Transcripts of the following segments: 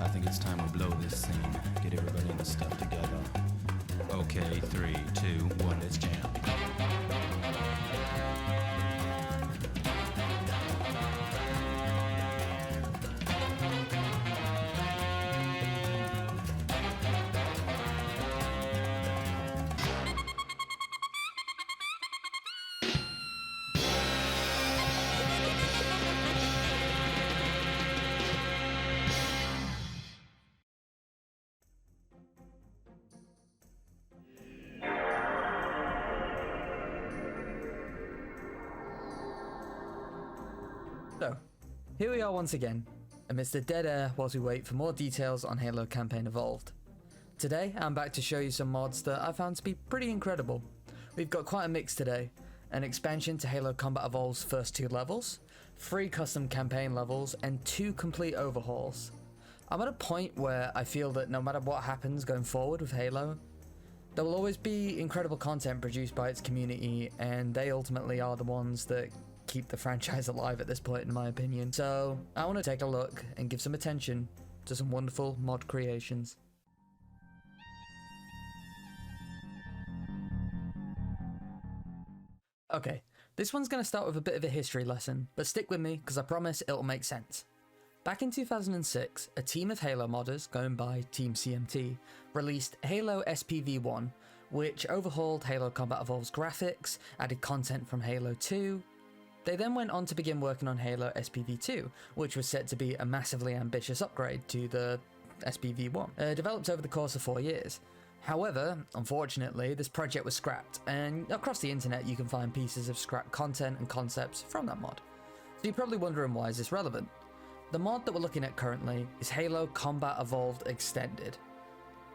I think it's time we blow this scene. Get everybody in the stuff together. Okay, 3, 2, 1, let's jam. So, here we are once again, amidst the dead air whilst we wait for more details on Halo Campaign Evolved. Today, I'm back to show you some mods that I found to be pretty incredible. We've got quite a mix today: an expansion to Halo Combat Evolved's first 2 levels, 3 custom campaign levels, and 2 complete overhauls. I'm at a point where I feel that no matter what happens going forward with Halo, there will always be incredible content produced by its community, and they ultimately are the ones that keep the franchise alive at this point, in my opinion. So I want to take a look and give some attention to some wonderful mod creations. Okay, this one's going to start with a bit of a history lesson, but stick with me because I promise it'll make sense. Back in 2006, a team of Halo modders, going by Team CMT, released Halo SPV1, which overhauled Halo Combat Evolved's graphics, added content from Halo 2. They then went on to begin working on Halo SPV2, which was set to be a massively ambitious upgrade to the SPV1, developed over the course of 4 years. However, unfortunately, this project was scrapped, and across the internet you can find pieces of scrapped content and concepts from that mod. So you're probably wondering, why is this relevant? The mod that we're looking at currently is Halo Combat Evolved Extended,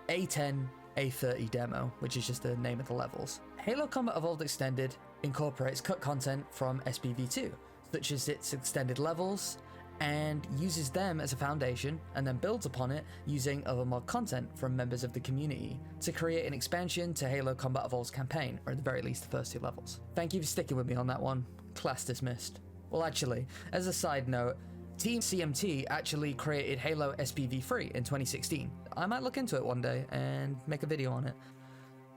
A10 A30 Demo, which is just the name of the levels. Halo Combat Evolved Extended incorporates cut content from SPV2, such as its extended levels, and uses them as a foundation, and then builds upon it using other mod content from members of the community to create an expansion to Halo Combat Evolved's campaign, or at the very least the first 2 levels. Thank you for sticking with me on that one. Class dismissed. Well, actually, as a side note, Team CMT actually created Halo SPV3 in 2016. I might look into it one day and make a video on it.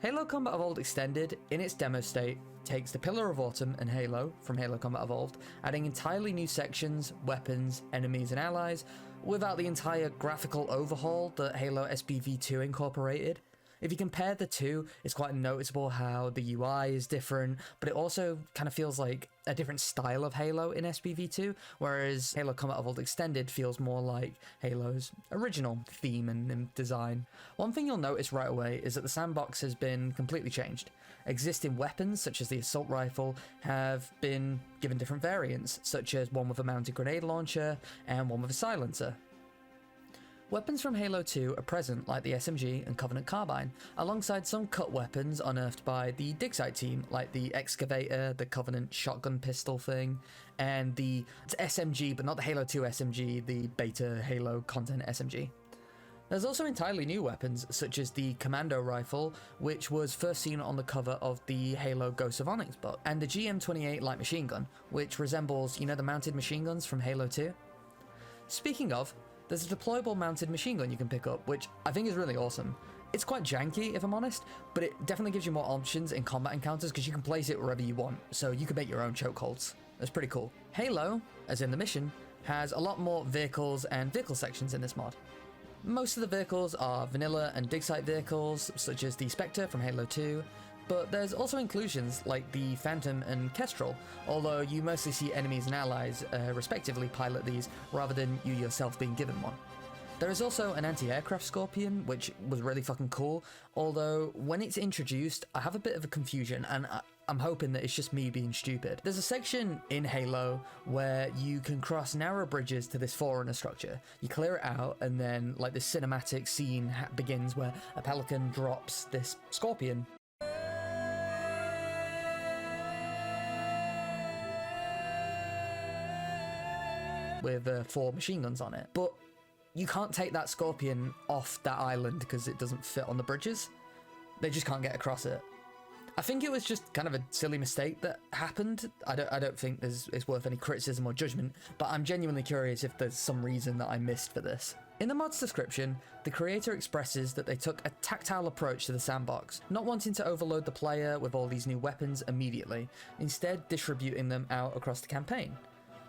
Halo Combat Evolved Extended, in its demo state, takes the Pillar of Autumn and Halo from Halo Combat Evolved, adding entirely new sections, weapons, enemies and allies, without the entire graphical overhaul that Halo SPV2 incorporated. If you compare the two, it's quite noticeable how the UI is different, but it also kind of feels like a different style of Halo in SPV2, whereas Halo Combat Evolved Extended feels more like Halo's original theme and design. One thing you'll notice right away is that the sandbox has been completely changed. Existing weapons, such as the assault rifle, have been given different variants, such as one with a mounted grenade launcher and one with a silencer. Weapons from Halo 2 are present, like the SMG and Covenant Carbine, alongside some cut weapons unearthed by the dig site team, like the Excavator, the Covenant shotgun pistol thing, and the SMG, but not the Halo 2 SMG, the beta Halo content SMG. There's also entirely new weapons, such as the Commando Rifle, which was first seen on the cover of the Halo Ghosts of Onyx book, and the GM28 Light Machine Gun, which resembles, you know, the mounted machine guns from Halo 2? Speaking of, there's a deployable mounted machine gun you can pick up, which I think is really awesome. It's quite janky, if I'm honest, but it definitely gives you more options in combat encounters because you can place it wherever you want, so you can make your own chokeholds. That's pretty cool. Halo, as in the mission, has a lot more vehicles and vehicle sections in this mod. Most of the vehicles are vanilla and dig site vehicles, such as the Spectre from Halo 2, but there's also inclusions like the Phantom and Kestrel, although you mostly see enemies and allies respectively pilot these rather than you yourself being given one. There is also an anti-aircraft Scorpion, which was really fucking cool, although when it's introduced I have a bit of a confusion, and I'm hoping that it's just me being stupid. There's a section in Halo where you can cross narrow bridges to this Forerunner structure. You clear it out, and then like this cinematic scene begins where a Pelican drops this Scorpion. With 4 machine guns on it. But you can't take that Scorpion off that island because it doesn't fit on the bridges. They just can't get across it. I think it was just kind of a silly mistake that happened. I don't think it's worth any criticism or judgment, but I'm genuinely curious if there's some reason that I missed for this. In the mod's description, the creator expresses that they took a tactile approach to the sandbox, not wanting to overload the player with all these new weapons immediately, instead distributing them out across the campaign.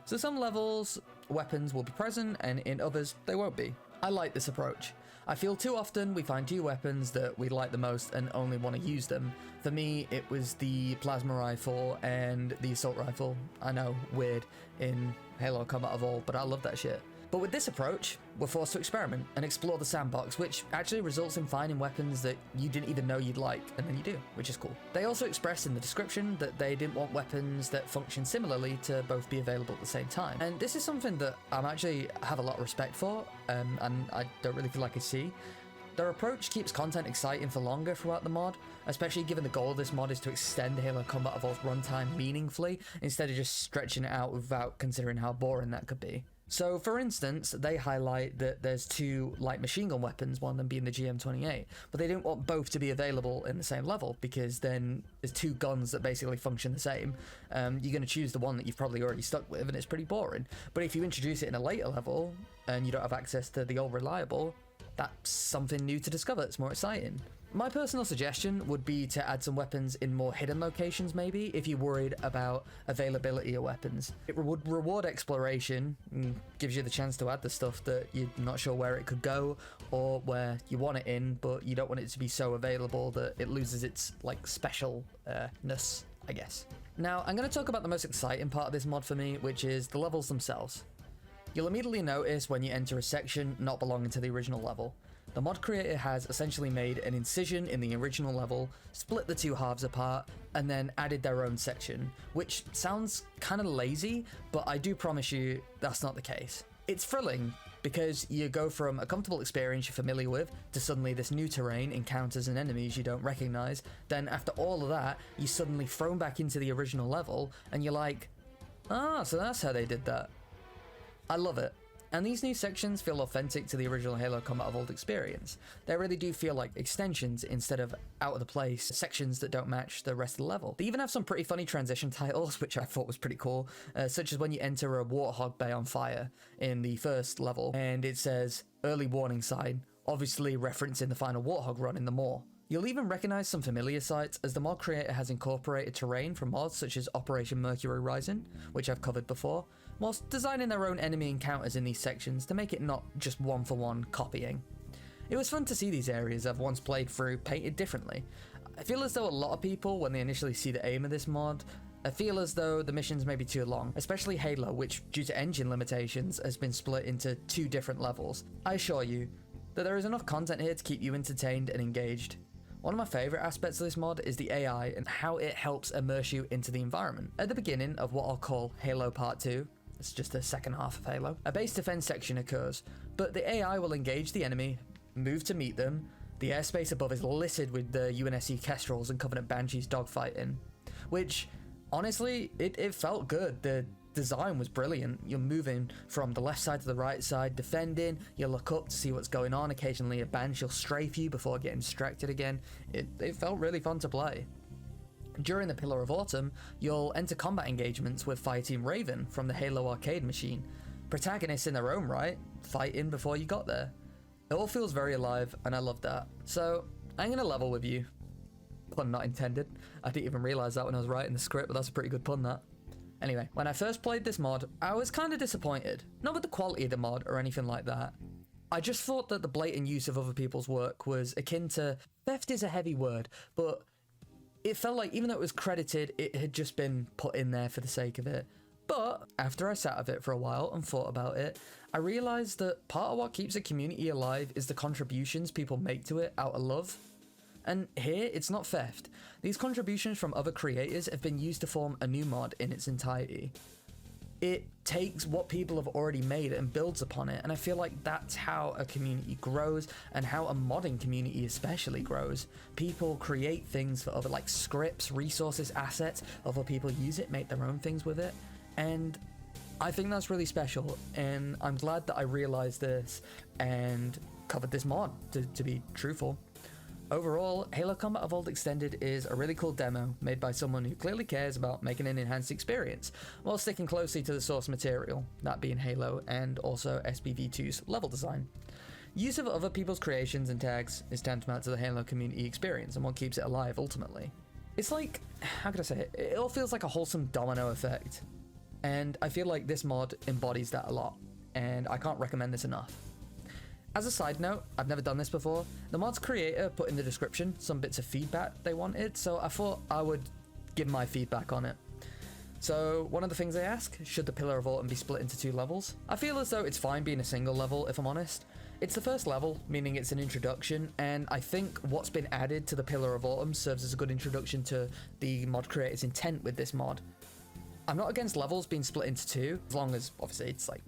So some levels, weapons will be present, and in others, they won't be. I like this approach. I feel too often we find two weapons that we like the most and only want to use them. For me, it was the plasma rifle and the assault rifle. I know, weird in Halo Combat Evolved, but I love that shit. But with this approach, we're forced to experiment and explore the sandbox, which actually results in finding weapons that you didn't even know you'd like, and then you do, which is cool. They also expressed in the description that they didn't want weapons that function similarly to both be available at the same time. And this is something that I'm actually have a lot of respect for, and I don't really feel like I see. Their approach keeps content exciting for longer throughout the mod, especially given the goal of this mod is to extend Halo Combat Evolved's runtime meaningfully, instead of just stretching it out without considering how boring that could be. So, for instance, they highlight that there's two light machine gun weapons, one of them being the GM28, but they didn't want both to be available in the same level, because then there's two guns that basically function the same. You're going to choose the one that you've probably already stuck with, and it's pretty boring. But if you introduce it in a later level, and you don't have access to the old reliable, that's something new to discover. It's more exciting. My personal suggestion would be to add some weapons in more hidden locations, maybe, if you're worried about availability of weapons. It would reward exploration and gives you the chance to add the stuff that you're not sure where it could go or where you want it in, but you don't want it to be so available that it loses its, like, specialness, I guess. Now, I'm going to talk about the most exciting part of this mod for me, which is the levels themselves. You'll immediately notice when you enter a section not belonging to the original level. The mod creator has essentially made an incision in the original level, split the two halves apart, and then added their own section, which sounds kind of lazy, but I do promise you that's not the case. It's thrilling, because you go from a comfortable experience you're familiar with, to suddenly this new terrain, encounters and enemies you don't recognize, then after all of that, you're suddenly thrown back into the original level, and you're like, ah, so that's how they did that. I love it. And these new sections feel authentic to the original Halo Combat Evolved experience. They really do feel like extensions instead of out of the place sections that don't match the rest of the level. They even have some pretty funny transition titles, which I thought was pretty cool, such as when you enter a warthog bay on fire in the first level, and it says, early warning sign, obviously referencing the final warthog run in the Maw. You'll even recognize some familiar sites, as the mod creator has incorporated terrain from mods such as Operation Mercury Rising, which I've covered before, whilst designing their own enemy encounters in these sections to make it not just one-for-one copying. It was fun to see these areas I've once played through painted differently. I feel as though a lot of people, when they initially see the aim of this mod, I feel as though the missions may be too long, especially Halo, which, due to engine limitations, has been split into two different levels. I assure you that there is enough content here to keep you entertained and engaged. One of my favourite aspects of this mod is the AI and how it helps immerse you into the environment. At the beginning of what I'll call Halo Part 2, it's just the second half of Halo, a base defense section occurs, but the AI will engage the enemy, move to meet them. The airspace above is littered with the UNSC Kestrels and Covenant Banshees dogfighting, which, honestly, it felt good. The design was brilliant. You're moving from the left side to the right side, defending, you look up to see what's going on, occasionally a Banshee will strafe you before getting distracted again. It felt really fun to play. During the Pillar of Autumn, you'll enter combat engagements with Fireteam Raven from the Halo arcade machine, protagonists in their own right, fighting before you got there. It all feels very alive, and I love that. So, I'm gonna level with you. Pun not intended. I didn't even realise that when I was writing the script, but that's a pretty good pun, that. Anyway, when I first played this mod, I was kind of disappointed. Not with the quality of the mod or anything like that. I just thought that the blatant use of other people's work was akin to, theft is a heavy word, but it felt like even though it was credited, it had just been put in there for the sake of it. But after I sat with it for a while and thought about it, I realised that part of what keeps a community alive is the contributions people make to it out of love. And here, it's not theft. These contributions from other creators have been used to form a new mod in its entirety. It takes what people have already made and builds upon it, and I feel like that's how a community grows, and how a modding community especially grows. People create things for other, like scripts, resources, assets, other people use it, make their own things with it, and I think that's really special, and I'm glad that I realized this and covered this mod, to be truthful. Overall, Halo Combat Evolved Extended is a really cool demo made by someone who clearly cares about making an enhanced experience, while sticking closely to the source material, that being Halo and also SPV2's level design. Use of other people's creations and tags is tantamount to the Halo community experience and what keeps it alive ultimately. It's like, how can I say it? It all feels like a wholesome domino effect, and I feel like this mod embodies that a lot, and I can't recommend this enough. As a side note, I've never done this before. The mod's creator put in the description some bits of feedback they wanted, so I thought I would give my feedback on it. So one of the things they ask, should the Pillar of Autumn be split into 2 levels? I feel as though it's fine being a single level, if I'm honest. It's the first level, meaning it's an introduction, and I think what's been added to the Pillar of Autumn serves as a good introduction to the mod creator's intent with this mod. I'm not against levels being split into 2, as long as obviously it's like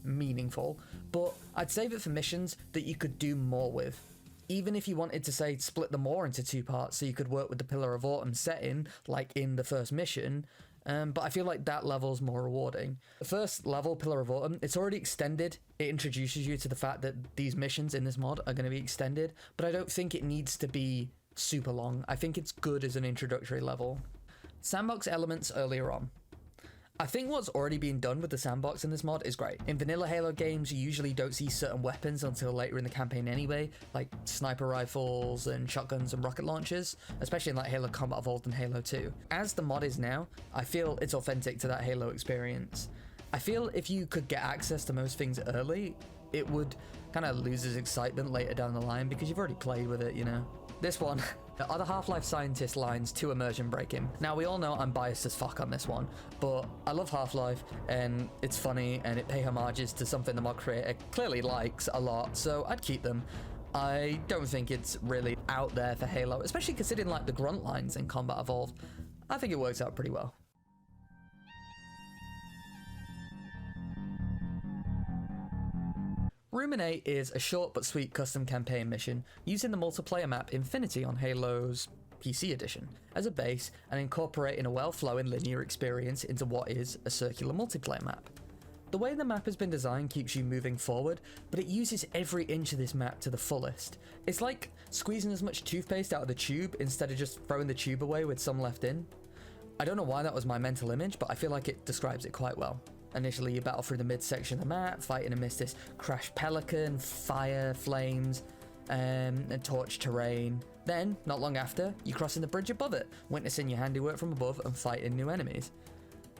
meaningful, but I'd save it for missions that you could do more with. Even if you wanted to say split them more into 2 parts so you could work with the Pillar of Autumn setting, like in the first mission, but I feel like that level's more rewarding. The first level, Pillar of Autumn, it's already extended. It introduces you to the fact that these missions in this mod are going to be extended, but I don't think it needs to be super long. I think it's good as an introductory level. Sandbox elements earlier on. I think what's already been done with the sandbox in this mod is great. In vanilla Halo games, you usually don't see certain weapons until later in the campaign anyway, like sniper rifles and shotguns and rocket launchers, especially in like Halo Combat Evolved and Halo 2. As the mod is now, I feel it's authentic to that Halo experience. I feel if you could get access to most things early, it would kind of lose its excitement later down the line because you've already played with it, you know? This one, are the Half-Life scientist lines too immersion breaking? Now, we all know I'm biased as fuck on this one, but I love Half-Life, and it's funny, and it pay homages to something the mod creator clearly likes a lot, so I'd keep them. I don't think it's really out there for Halo, especially considering like the grunt lines in Combat Evolved. I think it works out pretty well. Ruminate is a short but sweet custom campaign mission using the multiplayer map Infinity on Halo's PC edition as a base and incorporating a well-flowing linear experience into what is a circular multiplayer map. The way the map has been designed keeps you moving forward, but it uses every inch of this map to the fullest. It's like squeezing as much toothpaste out of the tube instead of just throwing the tube away with some left in. I don't know why that was my mental image, but I feel like it describes it quite well. Initially, you battle through the mid-section of the map, fighting amidst this crashed pelican, fire, flames, and torch terrain. Then, not long after, you're crossing the bridge above it, witnessing your handiwork from above and fighting new enemies.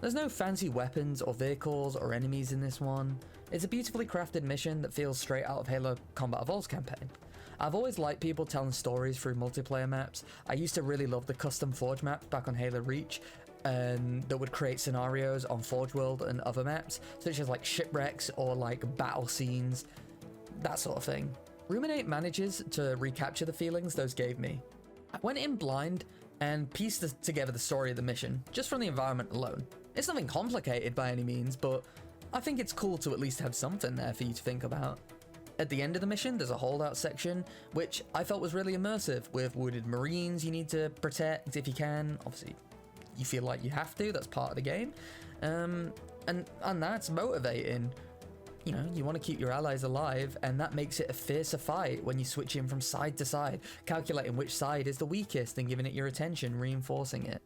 There's no fancy weapons or vehicles or enemies in this one. It's a beautifully crafted mission that feels straight out of Halo Combat Evolved's campaign. I've always liked people telling stories through multiplayer maps. I used to really love the custom Forge maps back on Halo Reach, that would create scenarios on Forge World and other maps, such as like shipwrecks or like battle scenes, that sort of thing. Ruminate manages to recapture the feelings those gave me. I went in blind and pieced together the story of the mission, just from the environment alone. It's nothing complicated by any means, but I think it's cool to at least have something there for you to think about. At the end of the mission, there's a holdout section, which I felt was really immersive, with wounded Marines you need to protect if you can. Obviously, you feel like you have to, that's part of the game. And that's motivating. You know, you want to keep your allies alive, and that makes it a fiercer fight when you switch in from side to side, calculating which side is the weakest and giving it your attention, reinforcing it.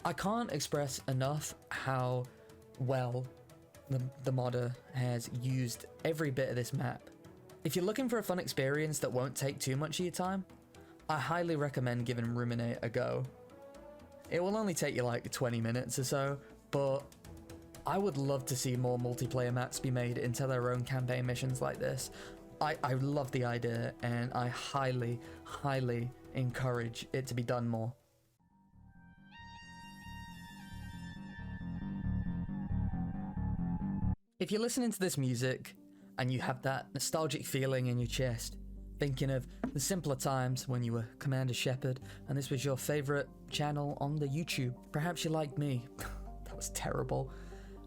I can't express enough how well the modder has used every bit of this map. If you're looking for a fun experience that won't take too much of your time, I highly recommend giving Ruminate a go. It will only take you like 20 minutes or so, but I would love to see more multiplayer maps be made into their own campaign missions like this. I love the idea, and I highly, highly encourage it to be done more. If you're listening to this music and you have that nostalgic feeling in your chest, thinking of the simpler times when you were Commander Shepard and this was your favorite channel on the YouTube, perhaps you're like me. That was terrible.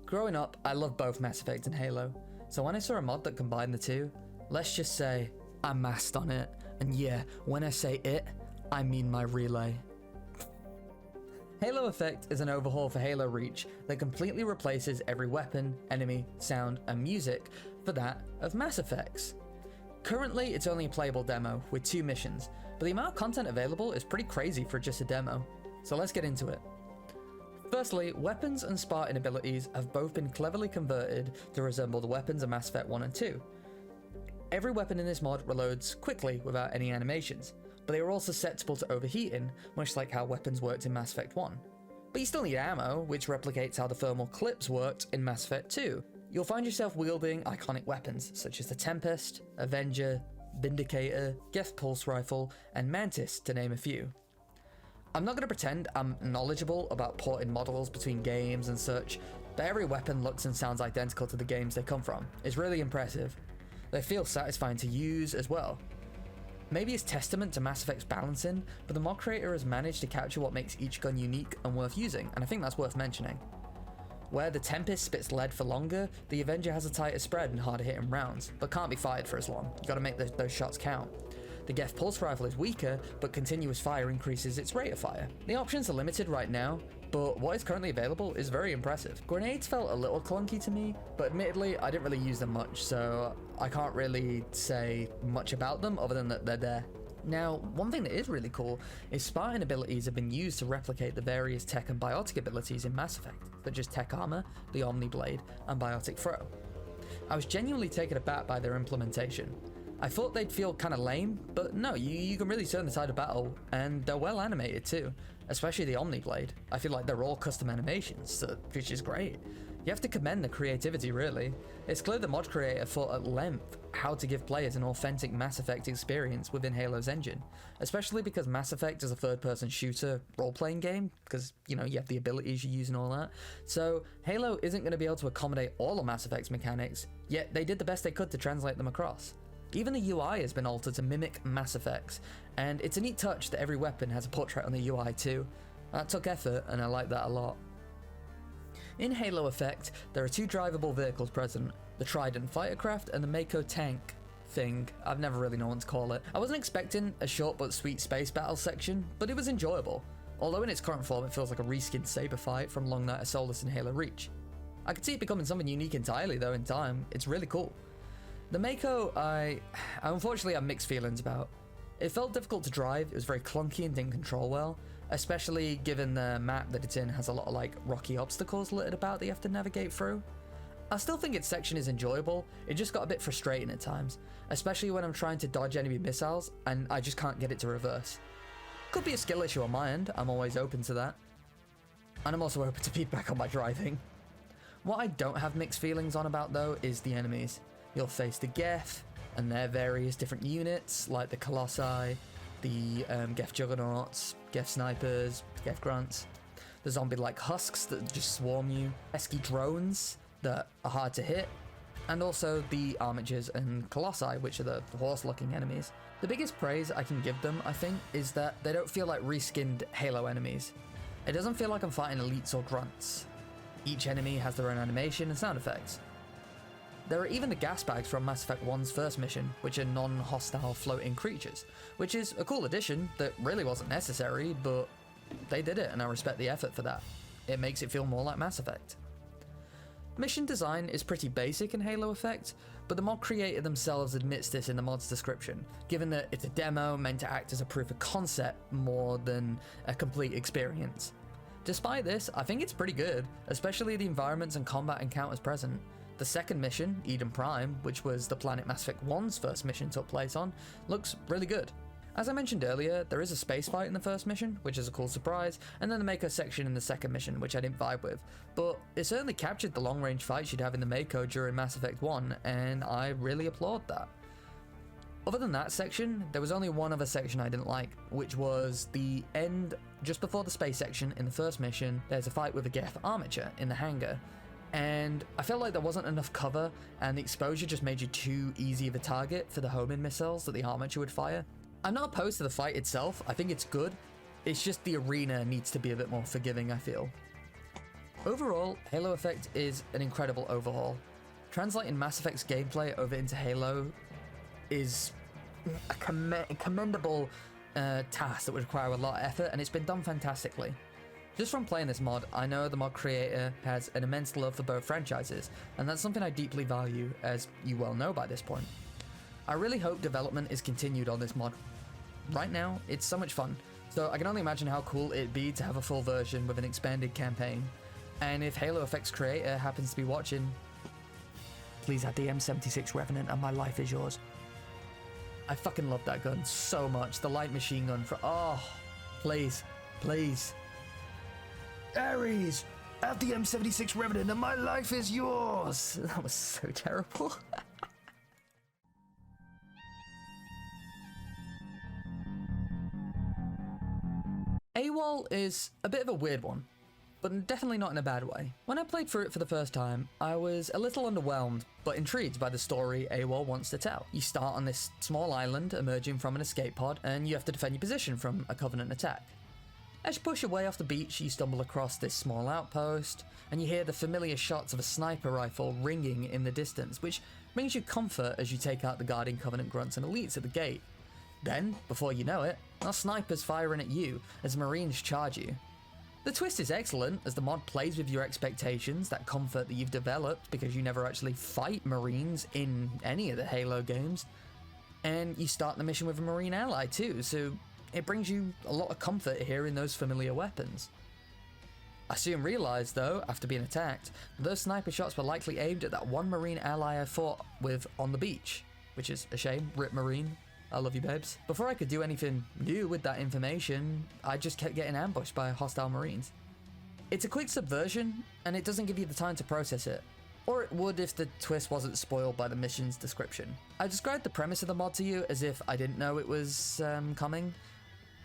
Growing up, I loved both Mass Effect and Halo, so when I saw a mod that combined the two, let's just say I massed on it, and yeah, when I say it, I mean my relay. Halo Effect is an overhaul for Halo Reach that completely replaces every weapon, enemy, sound, and music for that of Mass Effect's. Currently, it's only a playable demo with 2 missions, but the amount of content available is pretty crazy for just a demo, so let's get into it. Firstly, weapons and Spartan abilities have both been cleverly converted to resemble the weapons of Mass Effect 1 and 2. Every weapon in this mod reloads quickly without any animations, but they are all susceptible to overheating, much like how weapons worked in Mass Effect 1. But you still need ammo, which replicates how the thermal clips worked in Mass Effect 2. You'll find yourself wielding iconic weapons, such as the Tempest, Avenger, Vindicator, Geth Pulse Rifle, and Mantis, to name a few. I'm not going to pretend I'm knowledgeable about porting models between games and such, but every weapon looks and sounds identical to the games they come from. It's really impressive. They feel satisfying to use as well. Maybe it's testament to Mass Effect's balancing, but the mod creator has managed to capture what makes each gun unique and worth using, and I think that's worth mentioning. Where the Tempest spits lead for longer, the Avenger has a tighter spread and harder hitting rounds, but can't be fired for as long. You gotta make those shots count. The Geth Pulse Rifle is weaker, but continuous fire increases its rate of fire. The options are limited right now, but what is currently available is very impressive. Grenades felt a little clunky to me, but admittedly I didn't really use them much, so I can't really say much about them other than that they're there. Now, one thing that is really cool is Spartan abilities have been used to replicate the various tech and biotic abilities in Mass Effect, such as Tech Armor, the Omni Blade, and Biotic Throw. I was genuinely taken aback by their implementation. I thought they'd feel kind of lame, but no, you can really turn the tide of battle, and they're well animated too, especially the Omni Blade. I feel like they're all custom animations, which is great. You have to commend the creativity, really. It's clear the mod creator thought at length how to give players an authentic Mass Effect experience within Halo's engine, especially because Mass Effect is a third-person shooter role-playing game, because, you have the abilities you use and all that. So Halo isn't going to be able to accommodate all of Mass Effect's mechanics, yet they did the best they could to translate them across. Even the UI has been altered to mimic Mass Effect's, and it's a neat touch that every weapon has a portrait on the UI too. That took effort, and I like that a lot. In Halo Effect, there are two drivable vehicles present, the Trident fightercraft and the Mako tank thing. I've never really known what to call it. I wasn't expecting a short but sweet space battle section, but it was enjoyable. Although in its current form it feels like a reskinned saber fight from Long Night of Solus and Halo Reach. I could see it becoming something unique entirely though in time. It's really cool. The Mako, I unfortunately have mixed feelings about. It felt difficult to drive, it was very clunky and didn't control well, especially given the map that it's in has a lot of rocky obstacles littered about that you have to navigate through. I still think its section is enjoyable, it just got a bit frustrating at times, especially when I'm trying to dodge enemy missiles and I just can't get it to reverse. Could be a skill issue on my end, I'm always open to that. And I'm also open to feedback on my driving. What I don't have mixed feelings on about though is the enemies. You'll face the Geth and their various different units, like the Colossi, the Geth Juggernauts, Geth Snipers, Geth Grunts, the zombie-like husks that just swarm you, pesky drones that are hard to hit, and also the Armatures and Colossi, which are the horse-looking enemies. The biggest praise I can give them, I think, is that they don't feel like reskinned Halo enemies. It doesn't feel like I'm fighting elites or grunts. Each enemy has their own animation and sound effects. There are even the gas bags from Mass Effect 1's first mission, which are non-hostile floating creatures, which is a cool addition that really wasn't necessary, but they did it and I respect the effort for that. It makes it feel more like Mass Effect. Mission design is pretty basic in Halo Effect, but the mod creator themselves admits this in the mod's description, given that it's a demo meant to act as a proof of concept more than a complete experience. Despite this, I think it's pretty good, especially the environments and combat encounters present. The second mission, Eden Prime, which was the planet Mass Effect 1's first mission took place on, looks really good. As I mentioned earlier, there is a space fight in the first mission, which is a cool surprise, and then the Mako section in the second mission, which I didn't vibe with, but it certainly captured the long-range fights you'd have in the Mako during Mass Effect 1, and I really applaud that. Other than that section, there was only one other section I didn't like, which was the end just before the space section in the first mission. There's a fight with a Geth Armature in the hangar, and I felt like there wasn't enough cover, and the exposure just made you too easy of a target for the homing missiles that the Armature would fire. I'm not opposed to the fight itself, I think it's good, it's just the arena needs to be a bit more forgiving, I feel. Overall, Halo Effect is an incredible overhaul. Translating Mass Effect's gameplay over into Halo is a commendable task that would require a lot of effort, and it's been done fantastically. Just from playing this mod, I know the mod creator has an immense love for both franchises, and that's something I deeply value, as you well know by this point. I really hope development is continued on this mod. right now, it's so much fun. So I can only imagine how cool it'd be to have a full version with an expanded campaign. And if Halo Effects creator happens to be watching, please add the M76 Revenant and my life is yours. I fucking love that gun so much. The light machine gun for, oh, please, please. Ares, add the M76 Revenant and my life is yours. That was so terrible. AWOL is a bit of a weird one, but definitely not in a bad way. When I played through it for the first time, I was a little underwhelmed, but intrigued by the story AWOL wants to tell. You start on this small island emerging from an escape pod, and you have to defend your position from a Covenant attack. As you push your way off the beach, you stumble across this small outpost, and you hear the familiar shots of a sniper rifle ringing in the distance, which brings you comfort as you take out the guarding Covenant grunts and elites at the gate. Then, before you know it, our sniper's firing at you as Marines charge you. The twist is excellent, as the mod plays with your expectations, that comfort that you've developed because you never actually fight Marines in any of the Halo games. And you start the mission with a Marine ally too, so it brings you a lot of comfort hearing those familiar weapons. I soon realised though, after being attacked, those sniper shots were likely aimed at that one Marine ally I fought with on the beach, which is a shame. Rip Marine. I love you, babes. Before I could do anything new with that information, I just kept getting ambushed by hostile Marines. It's a quick subversion, and it doesn't give you the time to process it. Or it would if the twist wasn't spoiled by the mission's description. I described the premise of the mod to you as if I didn't know it was coming.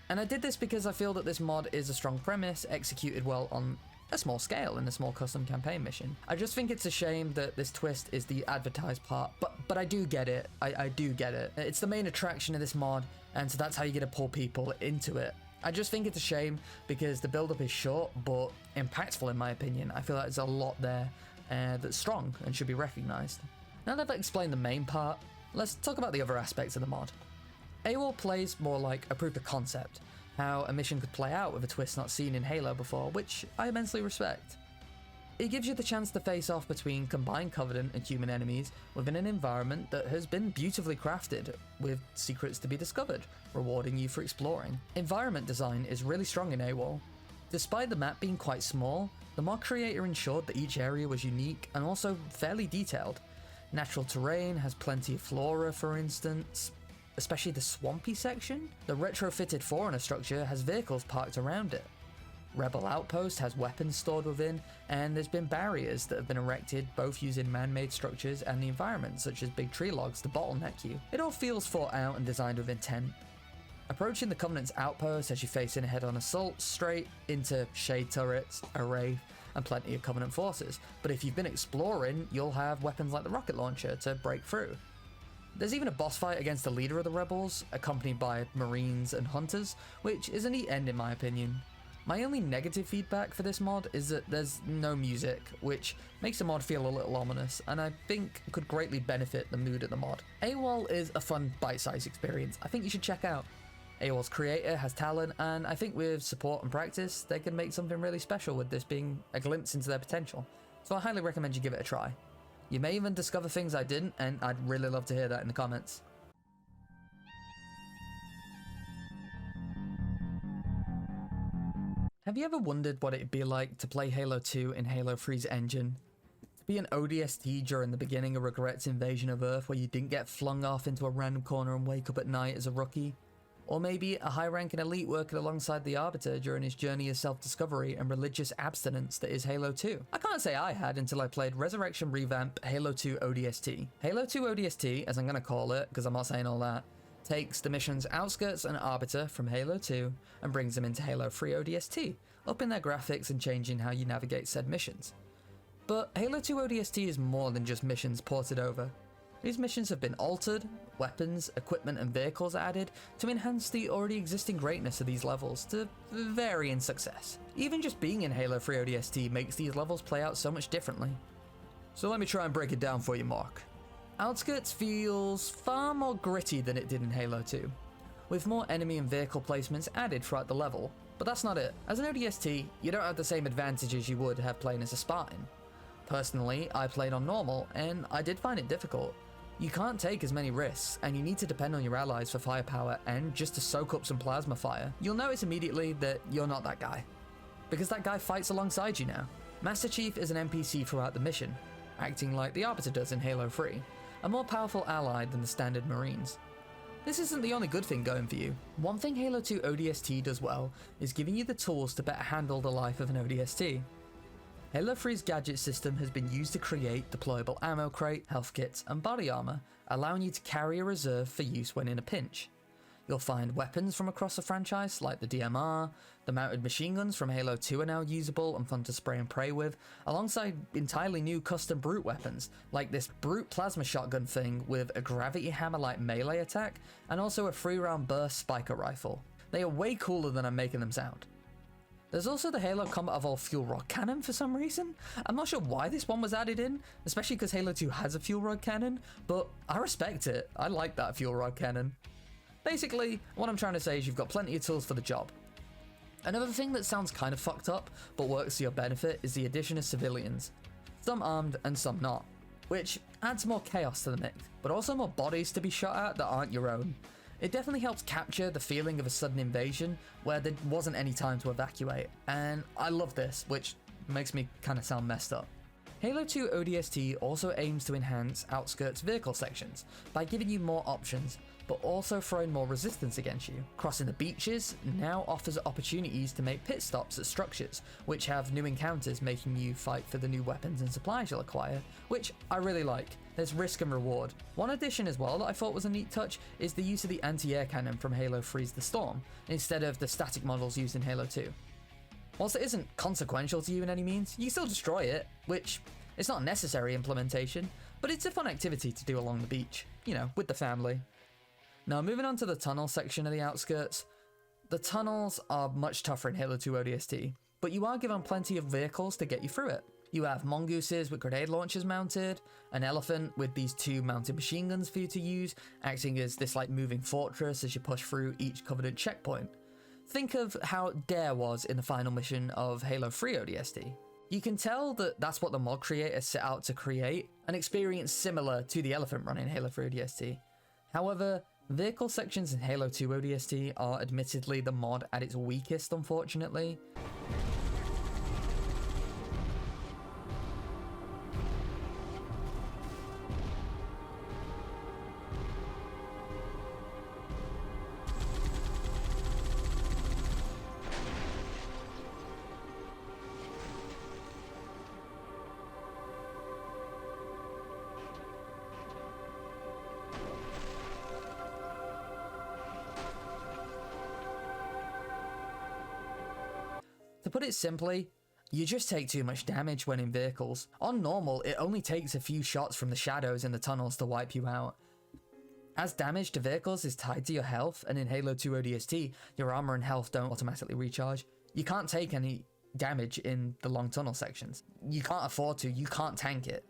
And I did this because I feel that this mod is a strong premise, executed well on a small scale in a small custom campaign mission. I just think it's a shame that this twist is the advertised part, but I do get it. I do get it. It's the main attraction of this mod, and so that's how you get to pull people into it. I just think it's a shame because the build-up is short, but impactful in my opinion. I feel like there's a lot there that's strong and should be recognized. Now that I've explained the main part, let's talk about the other aspects of the mod. AWOL plays more like a proof of concept, how a mission could play out with a twist not seen in Halo before, which I immensely respect. It gives you the chance to face off between combined Covenant and human enemies within an environment that has been beautifully crafted, with secrets to be discovered, rewarding you for exploring. Environment design is really strong in AWOL. Despite the map being quite small, the mod creator ensured that each area was unique and also fairly detailed. Natural terrain has plenty of flora, for instance, especially the swampy section. The retrofitted Forerunner structure has vehicles parked around it. Rebel Outpost has weapons stored within, and there's been barriers that have been erected both using man-made structures and the environment, such as big tree logs to bottleneck you. It all feels thought out and designed with intent. Approaching the Covenant's outpost as you face in a head-on assault straight into shade turrets, array, and plenty of Covenant forces, but if you've been exploring, you'll have weapons like the rocket launcher to break through. There's even a boss fight against the leader of the rebels, accompanied by Marines and Hunters, which is a neat end in my opinion. My only negative feedback for this mod is that there's no music, which makes the mod feel a little ominous, and I think could greatly benefit the mood of the mod. AWOL is a fun bite-sized experience I think you should check out. AWOL's creator has talent, and I think with support and practice, they can make something really special with this being a glimpse into their potential. So I highly recommend you give it a try. You may even discover things I didn't, and I'd really love to hear that in the comments. Have you ever wondered what it'd be like to play Halo 2 in Halo 3's engine? To be an ODST during the beginning of Regret's invasion of Earth where you didn't get flung off into a random corner and wake up at night as a rookie? Or maybe a high-ranking elite working alongside the Arbiter during his journey of self-discovery and religious abstinence that is Halo 2. I can't say I had until I played Resurrection Revamp Halo 2 ODST. Halo 2 ODST, as I'm going to call it, because I'm not saying all that, takes the mission's Outskirts and Arbiter from Halo 2 and brings them into Halo 3 ODST, upping their graphics and changing how you navigate said missions. But Halo 2 ODST is more than just missions ported over. These missions have been altered, weapons, equipment and vehicles added to enhance the already existing greatness of these levels to varying success. Even just being in Halo 3 ODST makes these levels play out so much differently. So let me try and break it down for you, Mark. Outskirts feels far more gritty than it did in Halo 2, with more enemy and vehicle placements added throughout the level, but that's not it. As an ODST, you don't have the same advantages you would have playing as a Spartan. Personally, I played on normal, and I did find it difficult. You can't take as many risks, and you need to depend on your allies for firepower and just to soak up some plasma fire. You'll notice immediately that you're not that guy, because that guy fights alongside you now. Master Chief is an NPC throughout the mission, acting like the Arbiter does in Halo 3, a more powerful ally than the standard Marines. This isn't the only good thing going for you. One thing Halo 2 ODST does well is giving you the tools to better handle the life of an ODST. Halo 3's gadget system has been used to create deployable ammo crate, health kits, and body armor, allowing you to carry a reserve for use when in a pinch. You'll find weapons from across the franchise, like the DMR. The mounted machine guns from Halo 2 are now usable and fun to spray and pray with, alongside entirely new custom brute weapons, like this brute plasma shotgun thing with a gravity hammer-like melee attack, and also a 3-round burst spiker rifle. They are way cooler than I'm making them sound. There's also the Halo Combat Evolved fuel rod cannon for some reason. I'm not sure why this one was added in, especially because Halo 2 has a fuel rod cannon, but I respect it. I like that fuel rod cannon. Basically, what I'm trying to say is you've got plenty of tools for the job. Another thing that sounds kind of fucked up, but works to your benefit, is the addition of civilians. Some armed and some not, which adds more chaos to the mix, but also more bodies to be shot at that aren't your own. It definitely helps capture the feeling of a sudden invasion where there wasn't any time to evacuate, and I love this, which makes me kind of sound messed up. Halo 2 ODST also aims to enhance outskirts vehicle sections by giving you more options, but also throwing more resistance against you. Crossing the beaches now offers opportunities to make pit stops at structures, which have new encounters making you fight for the new weapons and supplies you'll acquire, which I really like. There's risk and reward. One addition as well that I thought was a neat touch is the use of the anti-air cannon from Halo 3's The Storm, instead of the static models used in Halo 2. Whilst it isn't consequential to you in any means, you still destroy it, which it's not a necessary implementation, but it's a fun activity to do along the beach, you know, with the family. Now moving on to the tunnel section of the outskirts, the tunnels are much tougher in Halo 2 ODST, but you are given plenty of vehicles to get you through it. You have mongooses with grenade launchers mounted, an elephant with these 2 mounted machine guns for you to use, acting as this like moving fortress as you push through each Covenant checkpoint. Think of how Dare was in the final mission of Halo 3 ODST. You can tell that that's what the mod creators set out to create, an experience similar to the elephant run in Halo 3 ODST. However, vehicle sections in Halo 2 ODST are admittedly the mod at its weakest, unfortunately. To put it simply, you just take too much damage when in vehicles. On normal, it only takes a few shots from the shadows in the tunnels to wipe you out. As damage to vehicles is tied to your health, and in Halo 2 ODST, your armor and health don't automatically recharge, you can't take any damage in the long tunnel sections. You can't afford to, you can't tank it.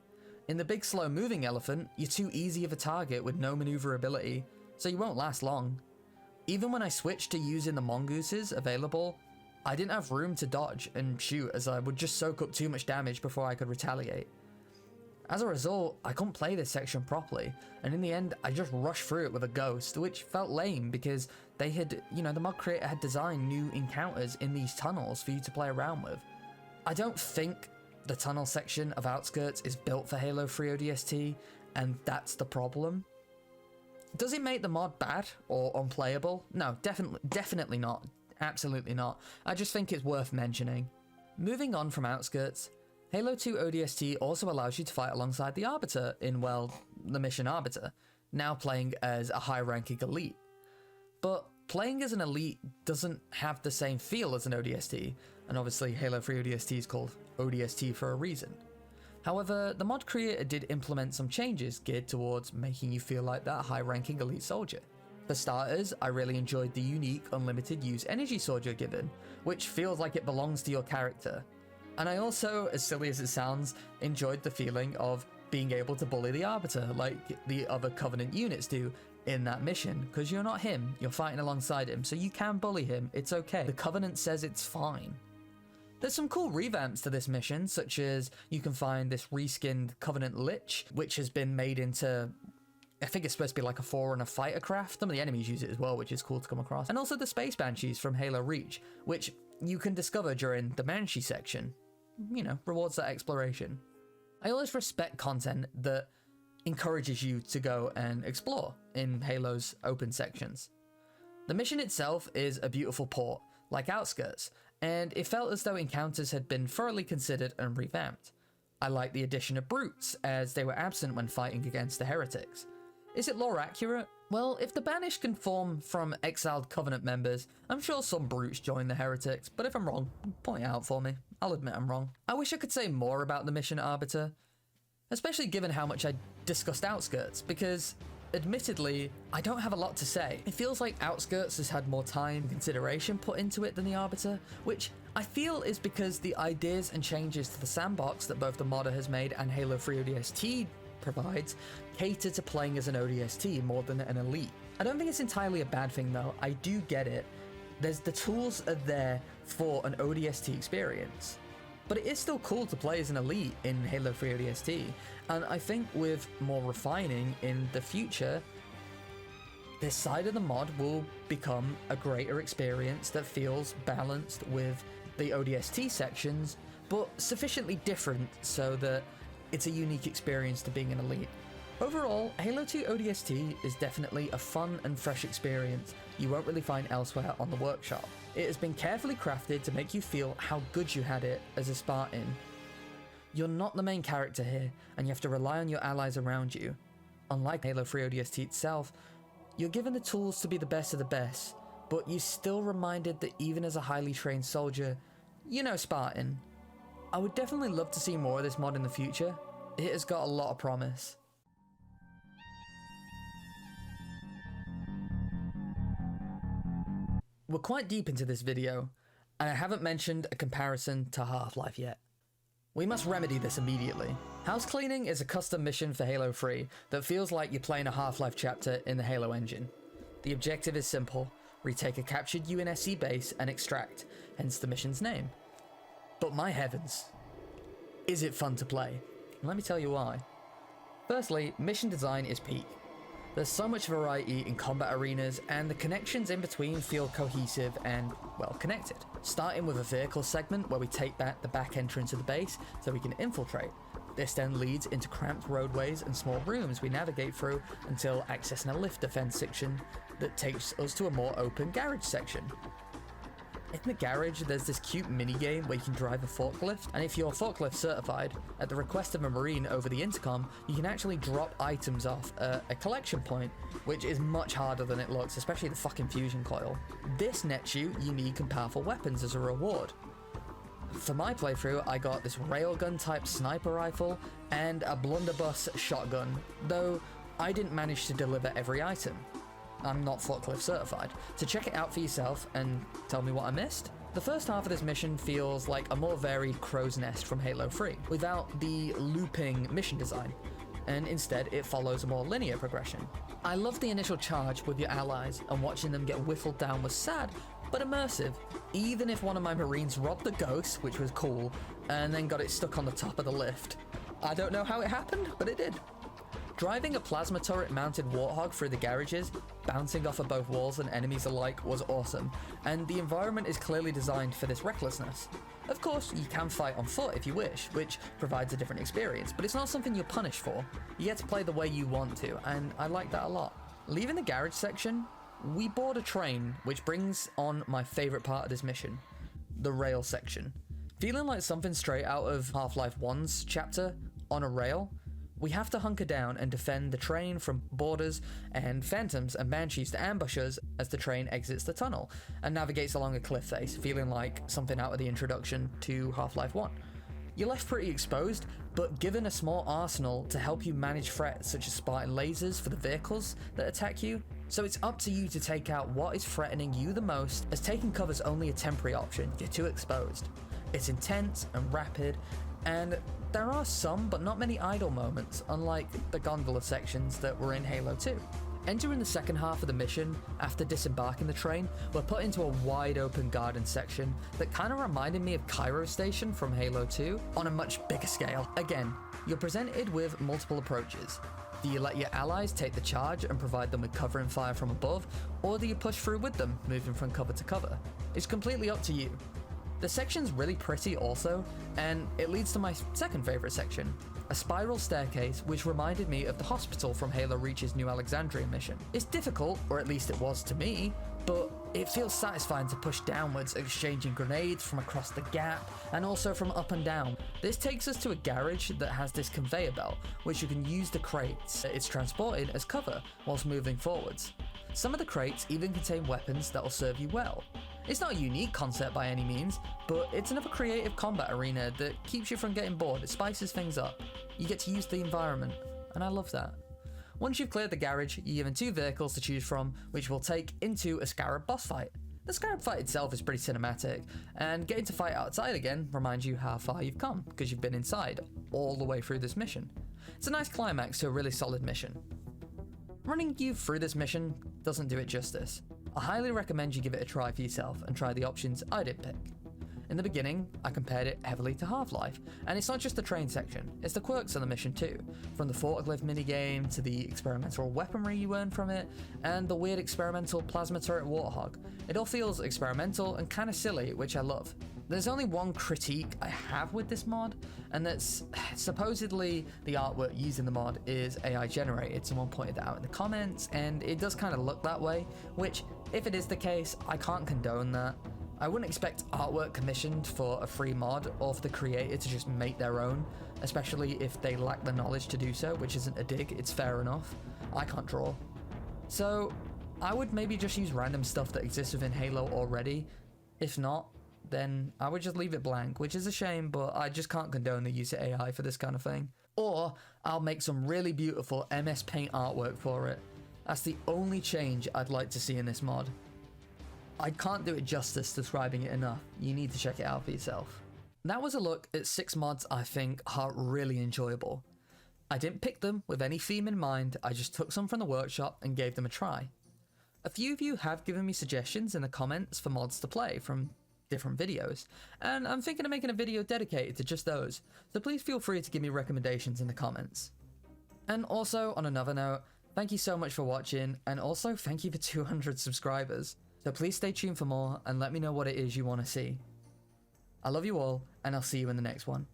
In the big slow moving elephant, you're too easy of a target with no maneuverability, so you won't last long. Even when I switched to using the mongooses available, I didn't have room to dodge and shoot as I would just soak up too much damage before I could retaliate. As a result, I couldn't play this section properly, and in the end I just rushed through it with a ghost, which felt lame because they had, the mod creator had designed new encounters in these tunnels for you to play around with. I don't think the tunnel section of Outskirts is built for Halo 3 ODST, and that's the problem. Does it make the mod bad or unplayable? No, definitely not. Absolutely not. I just think it's worth mentioning. Moving on from Outskirts, Halo 2 ODST also allows you to fight alongside the Arbiter in, well, the mission Arbiter, now playing as a high-ranking elite. But playing as an elite doesn't have the same feel as an ODST, and obviously Halo 3 ODST is called ODST for a reason. However, the mod creator did implement some changes geared towards making you feel like that high-ranking elite soldier. For starters, I really enjoyed the unique unlimited use energy sword you're given, which feels like it belongs to your character. And I also, as silly as it sounds, enjoyed the feeling of being able to bully the Arbiter like the other Covenant units do in that mission, because you're not him, you're fighting alongside him, so you can bully him, it's okay. The Covenant says it's fine. There's some cool revamps to this mission, such as you can find this reskinned Covenant Lich, which has been made into I think it's supposed to be like a forerunner fighter craft. Some of the enemies use it as well, which is cool to come across. And also the Space Banshees from Halo Reach, which you can discover during the Banshee section. You know, rewards that exploration. I always respect content that encourages you to go and explore in Halo's open sections. The mission itself is a beautiful port, like Outskirts, and it felt as though encounters had been thoroughly considered and revamped. I like the addition of brutes, as they were absent when fighting against the heretics. Is it lore accurate? Well, if the Banished can form from exiled Covenant members, I'm sure some brutes join the heretics, but if I'm wrong, point it out for me. I'll admit I'm wrong. I wish I could say more about the mission Arbiter, especially given how much I discussed Outskirts, because admittedly, I don't have a lot to say. It feels like Outskirts has had more time and consideration put into it than the Arbiter, which I feel is because the ideas and changes to the sandbox that both the modder has made and Halo 3 ODST provides cater to playing as an ODST more than an elite. I don't think it's entirely a bad thing though. I do get it. The tools are there for an ODST experience. But it is still cool to play as an elite in Halo 3 ODST, and I think with more refining in the future, this side of the mod will become a greater experience that feels balanced with the ODST sections, but sufficiently different so that it's a unique experience to being an elite. Overall, Halo 2 ODST is definitely a fun and fresh experience you won't really find elsewhere on the workshop. It has been carefully crafted to make you feel how good you had it as a Spartan. You're not the main character here, and you have to rely on your allies around you. Unlike Halo 3 ODST itself, you're given the tools to be the best of the best, but you're still reminded that even as a highly trained soldier, you know Spartan. I would definitely love to see more of this mod in the future. It has got a lot of promise. We're quite deep into this video, and I haven't mentioned a comparison to Half-Life yet. We must remedy this immediately. HouseCleaning is a custom mission for Halo 3 that feels like you're playing a Half-Life chapter in the Halo engine. The objective is simple: retake a captured UNSC base and extract, hence the mission's name. But my heavens, is it fun to play? Let me tell you why. Firstly, mission design is peak. There's so much variety in combat arenas, and the connections in between feel cohesive and well connected. Starting with a vehicle segment where we take back the back entrance of the base so we can infiltrate. This then leads into cramped roadways and small rooms we navigate through until accessing a lift defense section that takes us to a more open garage section. In the garage, there's this cute mini-game where you can drive a forklift, and if you're forklift certified, at the request of a Marine over the intercom, you can actually drop items off at a collection point, which is much harder than it looks, especially the fucking fusion coil. This nets you unique and powerful weapons as a reward. For my playthrough, I got this railgun type sniper rifle and a blunderbuss shotgun, though I didn't manage to deliver every item. I'm not forklift certified. So check it out for yourself and tell me what I missed. The first half of this mission feels like a more varied crow's nest from Halo 3, without the looping mission design, and instead it follows a more linear progression. I love the initial charge with your allies, and watching them get whittled down was sad, but immersive. Even if one of my Marines robbed the Ghost, which was cool, and then got it stuck on the top of the lift. I don't know how it happened, but it did. Driving a plasma turret mounted Warthog through the garages, bouncing off of both walls and enemies alike, was awesome, and the environment is clearly designed for this recklessness. Of course, you can fight on foot if you wish, which provides a different experience, but it's not something you're punished for. You get to play the way you want to, and I like that a lot. Leaving the garage section, we board a train, which brings on my favourite part of this mission, the rail section. Feeling like something straight out of Half-Life 1's chapter, on a rail, we have to hunker down and defend the train from boarders and phantoms and banshees to ambush us as the train exits the tunnel and navigates along a cliff face, feeling like something out of the introduction to Half-Life 1. You're left pretty exposed, but given a small arsenal to help you manage threats such as Spartan lasers for the vehicles that attack you, so it's up to you to take out what is threatening you the most, as taking cover is only a temporary option, you're too exposed. It's intense and rapid, and there are some, but not many idle moments, unlike the gondola sections that were in Halo 2. Entering the second half of the mission, after disembarking the train, we're put into a wide open garden section that kind of reminded me of Cairo Station from Halo 2 on a much bigger scale. Again, you're presented with multiple approaches. Do you let your allies take the charge and provide them with cover and fire from above, or do you push through with them, moving from cover to cover? It's completely up to you. The section's really pretty also, and it leads to my second favourite section, a spiral staircase which reminded me of the hospital from Halo Reach's New Alexandria mission. It's difficult, or at least it was to me, but it feels satisfying to push downwards, exchanging grenades from across the gap, and also from up and down. This takes us to a garage that has this conveyor belt, which you can use the crates it's transported as cover whilst moving forwards. Some of the crates even contain weapons that will serve you well. It's not a unique concept by any means, but it's another creative combat arena that keeps you from getting bored. It spices things up. You get to use the environment, and I love that. Once you've cleared the garage, you're given 2 vehicles to choose from, which will take into a Scarab boss fight. The Scarab fight itself is pretty cinematic, and getting to fight outside again reminds you how far you've come, because you've been inside all the way through this mission. It's a nice climax to a really solid mission. Running you through this mission doesn't do it justice. I highly recommend you give it a try for yourself and try the options I did pick. In the beginning, I compared it heavily to Half-Life, and it's not just the train section, it's the quirks of the mission too, from the forklift minigame to the experimental weaponry you earn from it, and the weird experimental plasma turret warthog. It all feels experimental and kinda silly, which I love. There's only one critique I have with this mod, and that's supposedly the artwork used in the mod is AI generated. Someone pointed that out in the comments, and it does kind of look that way, which, if it is the case, I can't condone that. I wouldn't expect artwork commissioned for a free mod or for the creator to just make their own, especially if they lack the knowledge to do so, which isn't a dig, it's fair enough. I can't draw. So I would maybe just use random stuff that exists within Halo already. If not, then I would just leave it blank, which is a shame, but I just can't condone the use of AI for this kind of thing. Or I'll make some really beautiful MS Paint artwork for it. That's the only change I'd like to see in this mod. I can't do it justice describing it enough. You need to check it out for yourself. That was a look at 6 mods I think are really enjoyable. I didn't pick them with any theme in mind, I just took some from the workshop and gave them a try. A few of you have given me suggestions in the comments for mods to play from different videos, and I'm thinking of making a video dedicated to just those, so please feel free to give me recommendations in the comments. And also, on another note, thank you so much for watching, and also thank you for 200 subscribers. So please stay tuned for more and let me know what it is you want to see. I love you all, and I'll see you in the next one.